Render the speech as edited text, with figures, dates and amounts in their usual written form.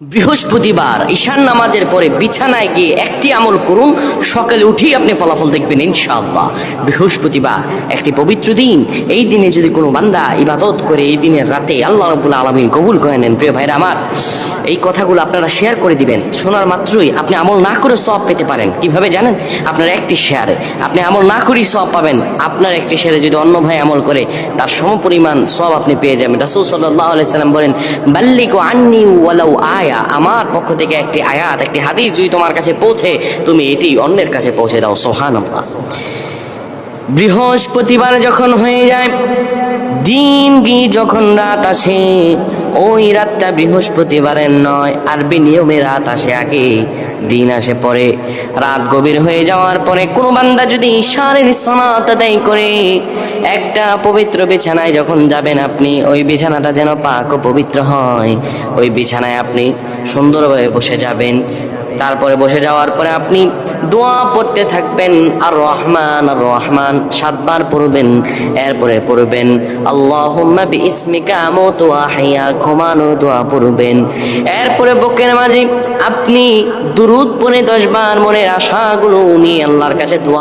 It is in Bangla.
বৃহস্পতিবার ঈশান নামাজের পরে বিছানায় গিয়ে একটি আমল করুন, সকালে উঠেই আপনি ফলাফল দেখবেন ইনশাআল্লাহ। বৃহস্পতিবার একটি পবিত্র দিন। এই দিনে যদি কোনো বান্দা ইবাদত করে এই দিনের রাতে আল্লাহ রাব্বুল আলামিন কবুল করে নেন। প্রিয় ভাইরা আমার, এই কথাগুলো আপনারা শেয়ার করে দিবেন। শোনার মাত্রই আপনি আমল না করে সওয়াব পেতে পারেন। কিভাবে জানেন? আপনার একটি শেয়ারে আপনি আমল না করেই সওয়াব পাবেন। আপনার একটি শেয়ারে যদি অন্য ভাই আমল করে তার সমপরিমাণ সওয়াব আপনি পেয়ে যাবেন। রাসূল সাল্লাল্লাহু আলাইহি সাল্লাম বলেন, বাল্লিগু আন্নি ওয়ালাউ আয়া, আমার পক্ষ থেকে একটি আয়াত, একটি হাদিস যদি তোমার কাছে পৌঁছে, তুমি এটি অন্যের কাছে পৌঁছে দাও। সুবহানাল্লাহ। বৃহস্পতিবার যখন হয়ে যায়, দিন গিয়ে যখন রাত আসে, ওই রাতটা বৃহস্পতিবারের নয়, আরবি নিয়মে রাত আসে আগে, দিন আসে পরে। রাত গভীর হয়ে যাওয়ার পরে কোনো বান্দা যদি ঈশানের সালাত আদায় করে একটা পবিত্র বিছানায় যখন যাবেন আপনি, ওই বিছানাটা যেন পাক ও পবিত্র হয়। ওই বিছানায় আপনি সুন্দরভাবে বসে যাবেন। তারপরে বসে যাওয়ার পরে আপনি দোয়া পড়তে থাকবেন, আর রহমান আর রহমান 7 বার পড়বেন। এরপরে পড়বেন আল্লাহুম্মা বিইসমিকা আমুতু ওয়া আহইয়া, ঘুমানোর দোয়া পড়বেন। এরপরে বুকের মাঝে আপনি দুরূদ পড়ে 10 বার মনের আশাগুলো নিয়ে আল্লাহর কাছে দোয়া